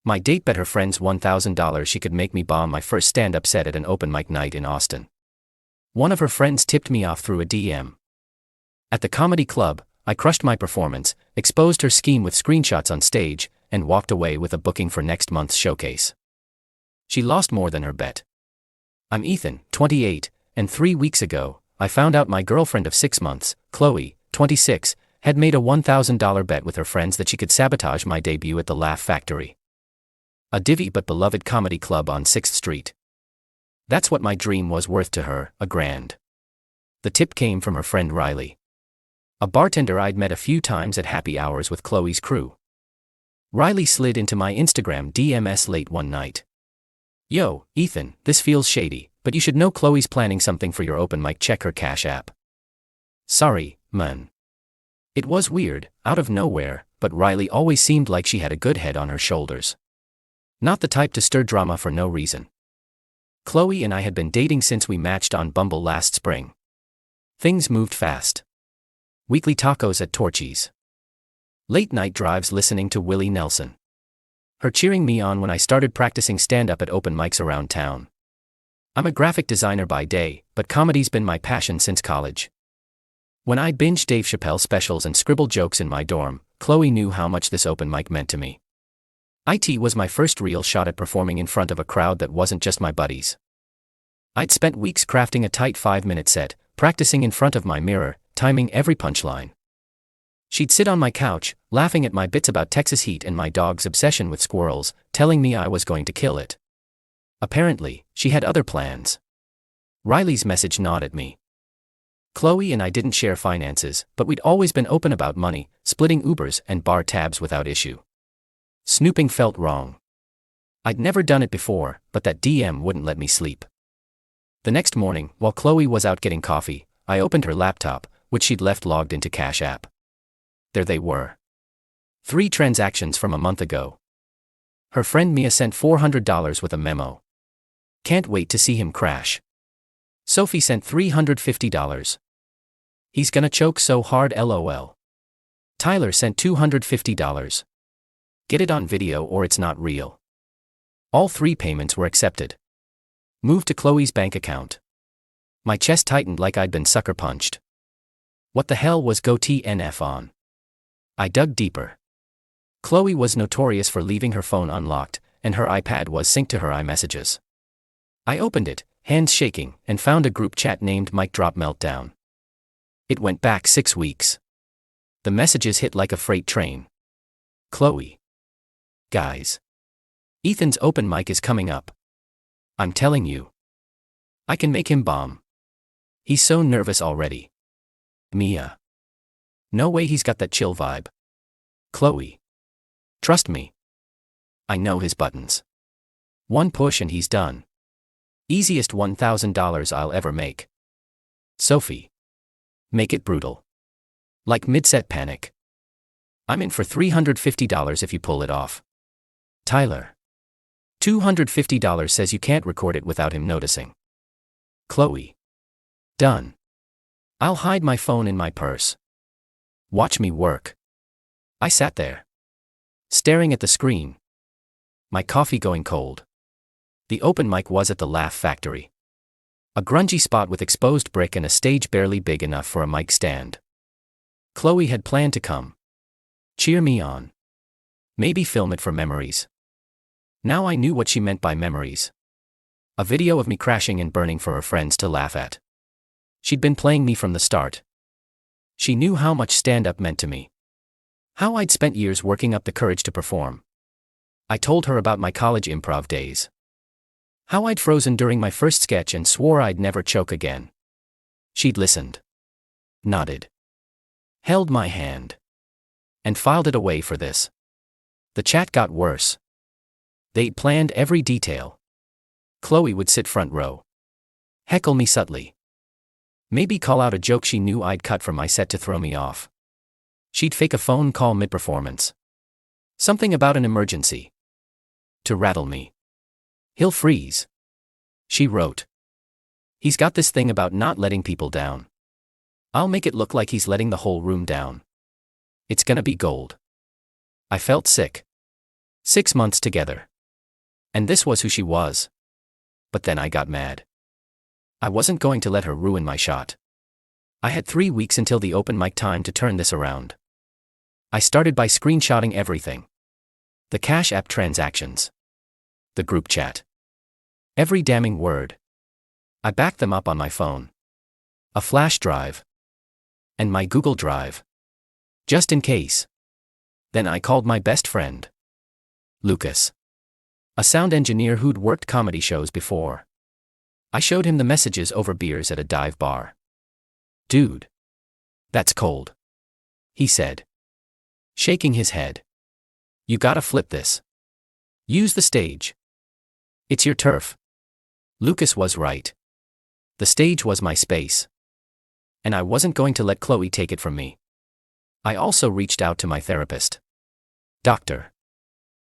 My date bet her friends $1,000 she could make me bomb my first stand-up set at an open mic night in Austin. One of her friends tipped me off through a DM. At the comedy club, I crushed my performance, exposed her scheme with screenshots on stage, and walked away with a booking for next month's showcase. She lost more than her bet. I'm Ethan, 28, and 3 weeks ago, I found out my girlfriend of 6 months, Qley, 26, had made a $1,000 bet with her friends that she could sabotage my debut at the Laugh Factory, a divvy but beloved comedy club on 6th Street. That's what my dream was worth to her, $1,000. The tip came from her friend Riley, a bartender I'd met a few times at happy hours with Qley's crew. Riley slid into my Instagram DMs late one night. "Yo, Ethan, this feels shady, but you should know Qley's planning something for your open mic. Check her Cash App." Sorry, man. It was weird, out of nowhere, but Riley always seemed like she had a good head on her shoulders. Not the type to stir drama for no reason. Qley and I had been dating since we matched on Bumble last spring. Things moved fast. Weekly tacos at Torchy's. Late night drives listening to Willie Nelson. Her cheering me on when I started practicing stand-up at open mics around town. I'm a graphic designer by day, but comedy's been my passion since college. When I binged Dave Chappelle specials and scribbled jokes in my dorm, Qley knew how much this open mic meant to me. It was my first real shot at performing in front of a crowd that wasn't just my buddies. I'd spent weeks crafting a tight 5-minute set, practicing in front of my mirror, timing every punchline. She'd sit on my couch, laughing at my bits about Texas heat and my dog's obsession with squirrels, telling me I was going to kill it. Apparently, she had other plans. Riley's message gnawed at me. Qley and I didn't share finances, but we'd always been open about money, splitting Ubers and bar tabs without issue. Snooping felt wrong. I'd never done it before, but that DM wouldn't let me sleep. The next morning, while Qley was out getting coffee, I opened her laptop, which she'd left logged into Cash App. There they were. 3 transactions from a month ago. Her friend Mia sent $400 with a memo. "Can't wait to see him crash." Sophie sent $350. "He's gonna choke so hard LOL." Tyler sent $250. "Get it on video or it's not real." All 3 payments were accepted. Moved to Qley's bank account. My chest tightened like I'd been sucker punched. What the hell was GoTNF on? I dug deeper. Qley was notorious for leaving her phone unlocked, and her iPad was synced to her iMessages. I opened it, hands shaking, and found a group chat named Mic Drop Meltdown. It went back 6 weeks. The messages hit like a freight train. "Qley. Guys. Ethan's open mic is coming up. I'm telling you. I can make him bomb. He's so nervous already. Mia. No way he's got that chill vibe. Qley. Trust me. I know his buttons. One push and he's done. Easiest $1,000 I'll ever make. Sophie. Make it brutal. Like mid-set panic. I'm in for $350 if you pull it off. Tyler. $250 says you can't record it without him noticing. Qley. Done. I'll hide my phone in my purse. Watch me work. I sat there, staring at the screen. My coffee going cold. The open mic was at the Laugh Factory. A grungy spot with exposed brick and a stage barely big enough for a mic stand. Qley had planned to come. Cheer me on. Maybe film it for memories. Now I knew what she meant by memories. A video of me crashing and burning for her friends to laugh at. She'd been playing me from the start. She knew how much stand-up meant to me. How I'd spent years working up the courage to perform. I told her about my college improv days. How I'd frozen during my first sketch and swore I'd never choke again. She'd listened. Nodded. Held my hand. And filed it away for this. The chat got worse. They'd planned every detail. Qley would sit front row. Heckle me subtly. Maybe call out a joke she knew I'd cut from my set to throw me off. She'd fake a phone call mid-performance. Something about an emergency. To rattle me. He'll freeze. She wrote. He's got this thing about not letting people down. I'll make it look like he's letting the whole room down. It's gonna be gold. I felt sick. 6 months together. And this was who she was. But then I got mad. I wasn't going to let her ruin my shot. I had 3 weeks until the open mic time to turn this around. I started by screenshotting everything. The Cash App transactions. The group chat. Every damning word. I backed them up on my phone. A flash drive. And my Google Drive. Just in case. Then I called my best friend. Lucas. A sound engineer who'd worked comedy shows before. I showed him the messages over beers at a dive bar. "Dude. That's cold," he said, shaking his head. "You gotta flip this. Use the stage. It's your turf." Lucas was right. The stage was my space. And I wasn't going to let Qley take it from me. I also reached out to my therapist, Dr.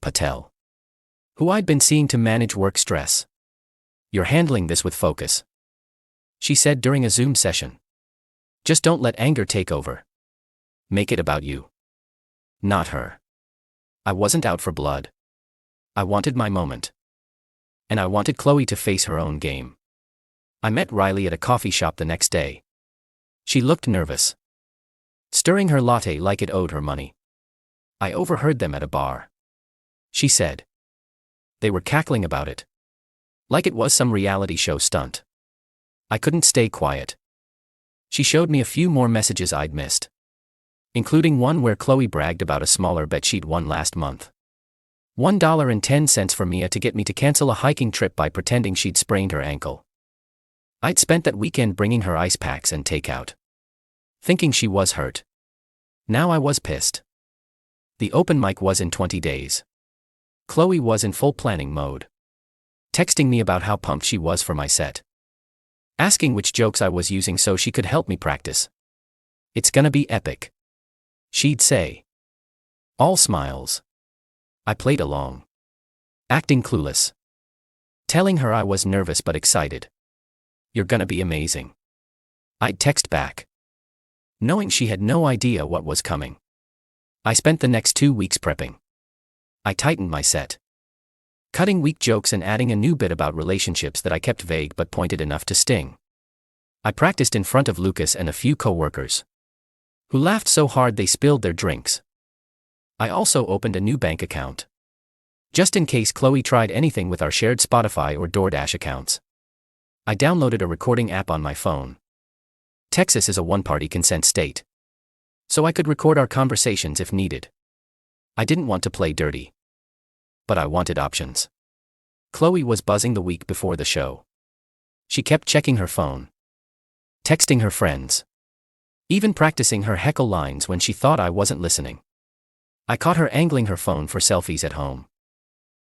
Patel, who I'd been seeing to manage work stress. "You're handling this with focus," she said during a Zoom session. "Just don't let anger take over. Make it about you, not her." I wasn't out for blood. I wanted my moment. And I wanted Qley to face her own game. I met Riley at a coffee shop the next day. She looked nervous, stirring her latte like it owed her money. I overheard them at a bar. She said. They were cackling about it. Like it was some reality show stunt. I couldn't stay quiet. She showed me a few more messages I'd missed, including one where Qley bragged about a smaller bet she'd won last month. $1.10 for Mia to get me to cancel a hiking trip by pretending she'd sprained her ankle. I'd spent that weekend bringing her ice packs and takeout, thinking she was hurt. Now I was pissed. The open mic was in 20 days. Qley was in full planning mode, texting me about how pumped she was for my set, asking which jokes I was using so she could help me practice. "It's gonna be epic," she'd say. All smiles. I played along, acting clueless, telling her I was nervous but excited. "You're gonna be amazing," I'd text back, knowing she had no idea what was coming. I spent the next 2 weeks prepping. I tightened my set, cutting weak jokes and adding a new bit about relationships that I kept vague but pointed enough to sting. I practiced in front of Lucas and a few coworkers, who laughed so hard they spilled their drinks. I also opened a new bank account, just in case Qley tried anything with our shared Spotify or DoorDash accounts. I downloaded a recording app on my phone. Texas is a one-party consent state, so I could record our conversations if needed. I didn't want to play dirty, but I wanted options. Qley was buzzing the week before the show. She kept checking her phone, texting her friends, even practicing her heckle lines when she thought I wasn't listening. I caught her angling her phone for selfies at home,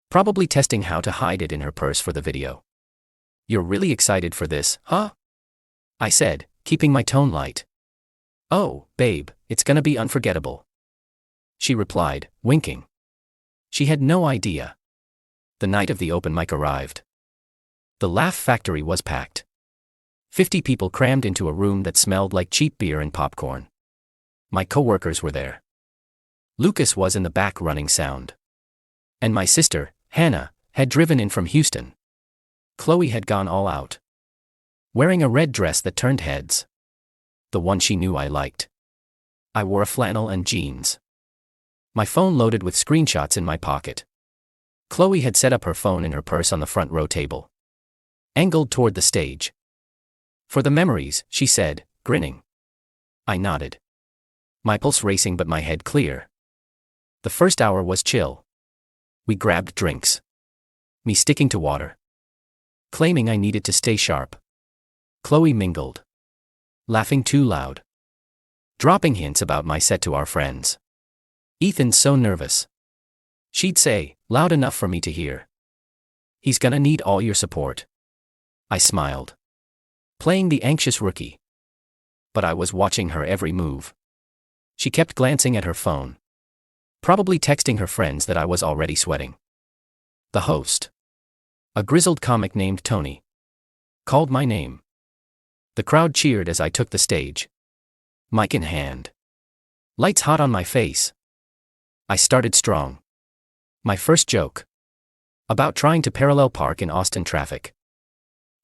probably testing how to hide it in her purse for the video. "You're really excited for this, huh?" I said, keeping my tone light. "Oh, babe, it's gonna be unforgettable," she replied, winking. She had no idea. The night of the open mic arrived. The Laugh Factory was packed. 50 people crammed into a room that smelled like cheap beer and popcorn. My coworkers were there. Lucas was in the back running sound. And my sister, Hannah, had driven in from Houston. Qley had gone all out, wearing a red dress that turned heads, the one she knew I liked. I wore a flannel and jeans, my phone loaded with screenshots in my pocket. Qley had set up her phone in her purse on the front row table, angled toward the stage. "For the memories," she said, grinning. I nodded, my pulse racing but my head clear. The first hour was chill. We grabbed drinks, me sticking to water, claiming I needed to stay sharp. Qley mingled, laughing too loud, dropping hints about my set to our friends. "Ethan's so nervous," she'd say, loud enough for me to hear. "He's gonna need all your support." I smiled, playing the anxious rookie. But I was watching her every move. She kept glancing at her phone, probably texting her friends that I was already sweating. The host, a grizzled comic named Tony, called my name. The crowd cheered as I took the stage, mic in hand, lights hot on my face. I started strong, My first joke. About trying to parallel park in Austin traffic.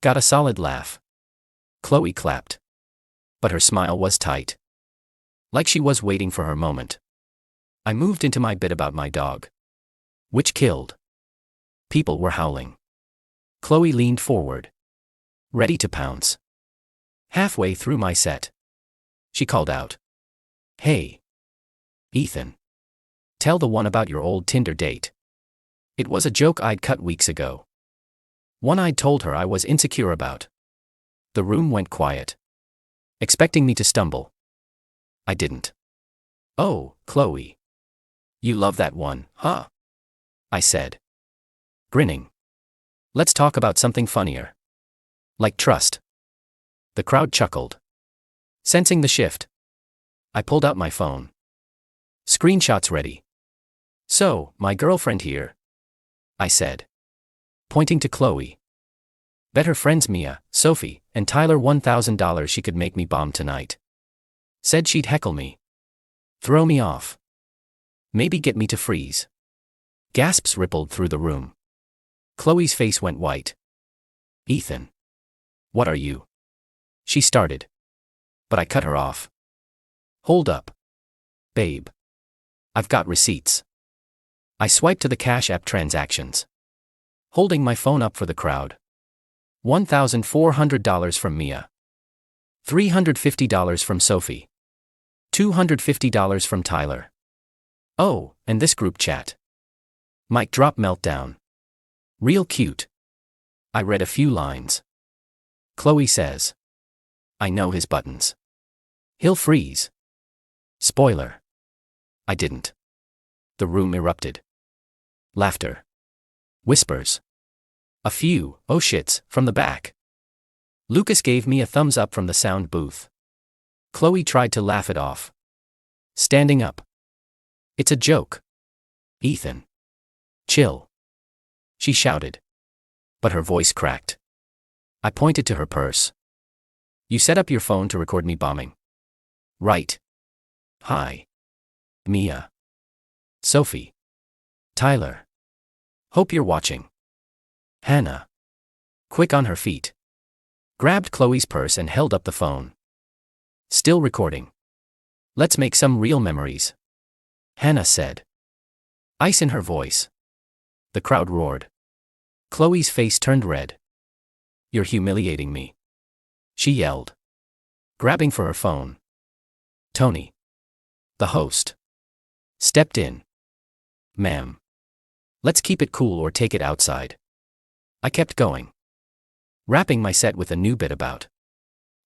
Got a solid laugh. Qley clapped. But her smile was tight. Like she was waiting for her moment. I moved into my bit about my dog. Which killed. People were howling. Qley leaned forward. Ready to pounce. Halfway through my set. She called out. Hey. Ethan. Tell the one about your old Tinder date. It was a joke I'd cut weeks ago. One I'd told her I was insecure about. The room went quiet. Expecting me to stumble. I didn't. Oh, Qley. You love that one, huh? I said. Grinning. Let's talk about something funnier. Like trust. The crowd chuckled. Sensing the shift. I pulled out my phone. Screenshots ready. So, my girlfriend here. I said. Pointing to Qley. Bet her friends Mia, Sophie, and Tyler $1,000 she could make me bomb tonight. Said she'd heckle me. Throw me off. Maybe get me to freeze. Gasps rippled through the room. Qley's face went white. Ethan. What are you? She started. But I cut her off. Hold up. Babe. I've got receipts. I swiped to the Cash App transactions. Holding my phone up for the crowd. $1,400 from Mia. $350 from Sophie. $250 from Tyler. Oh, and this group chat. Mic drop meltdown. Real cute. I read a few lines. Qley says. I know his buttons. He'll freeze. Spoiler. I didn't. The room erupted. Laughter. Whispers. A few, oh shits, from the back. Lucas gave me a thumbs up from the sound booth. Qley tried to laugh it off. Standing up. It's a joke. Ethan. Chill. She shouted. But her voice cracked. I pointed to her purse. You set up your phone to record me bombing. Right. Hi. Mia. Sophie. Tyler. Hope you're watching. Hannah. Quick on her feet. Grabbed Qley's purse and held up the phone. Still recording. Let's make some real memories. Hannah said. Ice in her voice. The crowd roared. Qley's face turned red. You're humiliating me. She yelled. Grabbing for her phone. Tony. The host. Stepped in. Ma'am. Let's keep it cool or take it outside. I kept going. Wrapping my set with a new bit about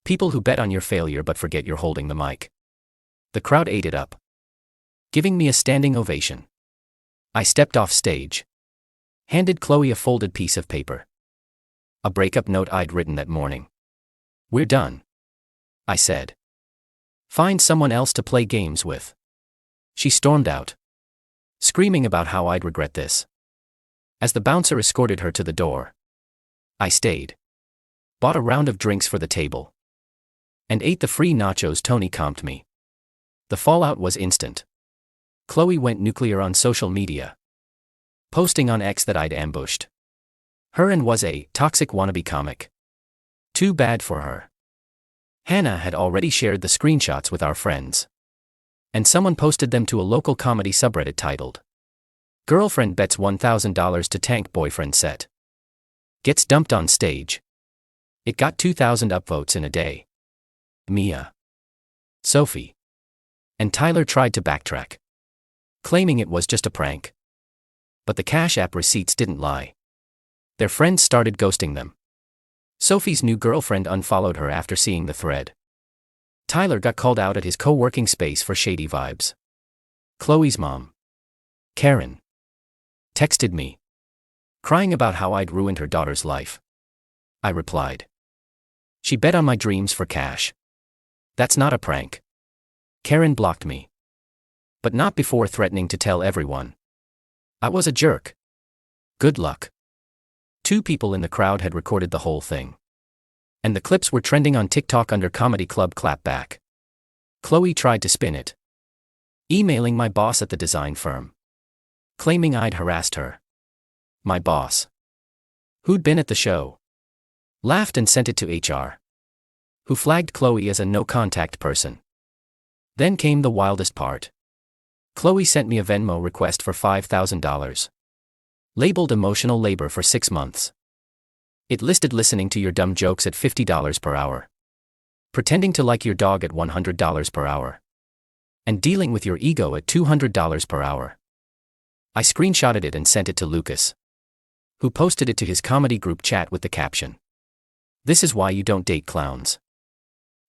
people who bet on your failure but forget you're holding the mic. The crowd ate it up. Giving me a standing ovation. I stepped off stage. Handed Qley a folded piece of paper. A breakup note I'd written that morning. We're done. I said. Find someone else to play games with. She stormed out. Screaming about how I'd regret this. As the bouncer escorted her to the door. I stayed. Bought a round of drinks for the table. And ate the free nachos Tony comped me. The fallout was instant. Qley went nuclear on social media. Posting on X that I'd ambushed her and was a toxic wannabe comic. Too bad for her. Hannah had already shared the screenshots with our friends. And someone posted them to a local comedy subreddit titled, Girlfriend bets $1,000 to tank boyfriend set. Gets dumped on stage. It got 2,000 upvotes in a day. Mia. Sophie. And Tyler tried to backtrack. Claiming it was just a prank. But the Cash App receipts didn't lie. Their friends started ghosting them. Sophie's new girlfriend unfollowed her after seeing the thread. Tyler got called out at his co-working space for shady vibes. Qley's mom, Karen, texted me, crying about how I'd ruined her daughter's life. I replied. She bet on my dreams for cash. That's not a prank. Karen blocked me. But not before threatening to tell everyone. I was a jerk. Good luck. 2 people in the crowd had recorded the whole thing. And the clips were trending on TikTok under Comedy Club Clapback. Qley tried to spin it. Emailing my boss at the design firm. claiming I'd harassed her. My boss, who'd been at the show, laughed and sent it to HR, who flagged Qley as a no-contact person. Then came the wildest part. Qley sent me a Venmo request for $5,000. Labeled emotional labor for 6 months. It listed listening to your dumb jokes at $50 per hour. Pretending to like your dog at $100 per hour. And dealing with your ego at $200 per hour. I screenshotted it and sent it to Lucas, who posted it to his comedy group chat with the caption, "This is why you don't date clowns."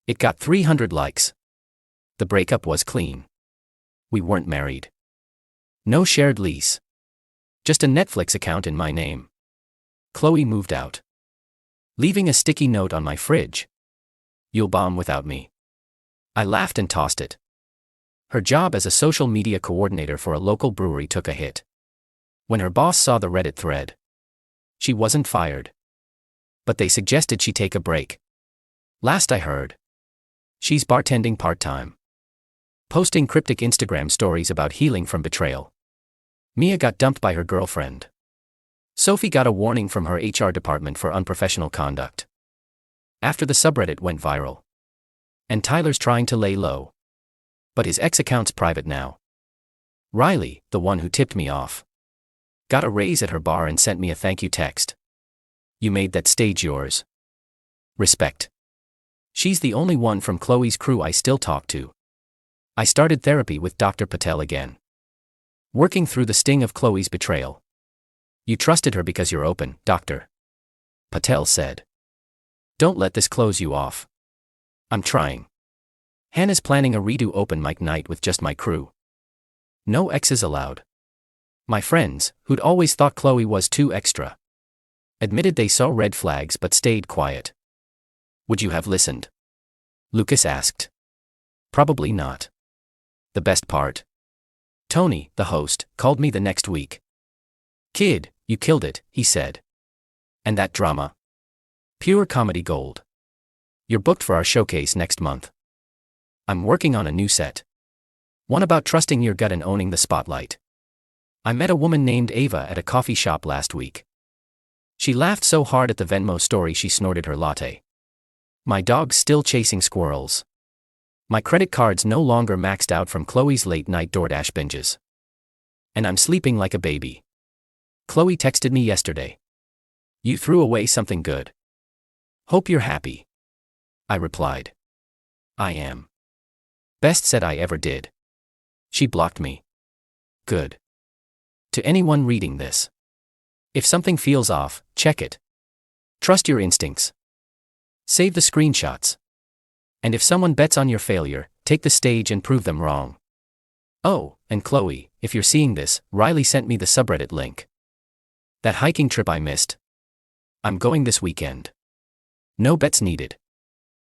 It got 300 likes. The breakup was clean. We weren't married. No shared lease. Just a Netflix account in my name. Qley moved out, leaving a sticky note on my fridge. "You'll bomb without me." I laughed and tossed it. Her job as a social media coordinator for a local brewery took a hit. When her boss saw the Reddit thread, she wasn't fired, but they suggested she take a break. Last I heard, she's bartending part-time, posting cryptic Instagram stories about healing from betrayal. Mia got dumped by her girlfriend. Sophie got a warning from her HR department for unprofessional conduct after the subreddit went viral. And Tyler's trying to lay low, but his ex-account's private now. Riley, the one who tipped me off, got a raise at her bar and sent me a thank you text. "You made that stage yours. Respect." She's the only one from Qley's crew I still talk to. I started therapy with Dr. Patel again, working through the sting of Qley's betrayal. "You trusted her because you're open, Dr. Patel said. Don't let this close you off." "I'm trying." Hannah's planning a redo open mic night with just my crew. No exes allowed. My friends, who'd always thought Qley was too extra, admitted they saw red flags but stayed quiet. "Would you have listened?" Lucas asked. "Probably not." The best part? Tony, the host, called me the next week. "Kid, you killed it," he said. "And that drama? Pure comedy gold. You're booked for our showcase next month." "I'm working on a new set. One about trusting your gut and owning the spotlight." I met a woman named Ava at a coffee shop last week. She laughed so hard at the Venmo story she snorted her latte. My dog's still chasing squirrels. My credit card's no longer maxed out from Qley's late-night DoorDash binges. And I'm sleeping like a baby. Qley texted me yesterday. "You threw away something good. Hope you're happy." I replied, "I am. Best set I ever did." She blocked me. Good. To anyone reading this, if something feels off, check it. Trust your instincts. Save the screenshots. And if someone bets on your failure, take the stage and prove them wrong. Oh, and Qley, if you're seeing this, Riley sent me the subreddit link. That hiking trip I missed. I'm going this weekend. No bets needed.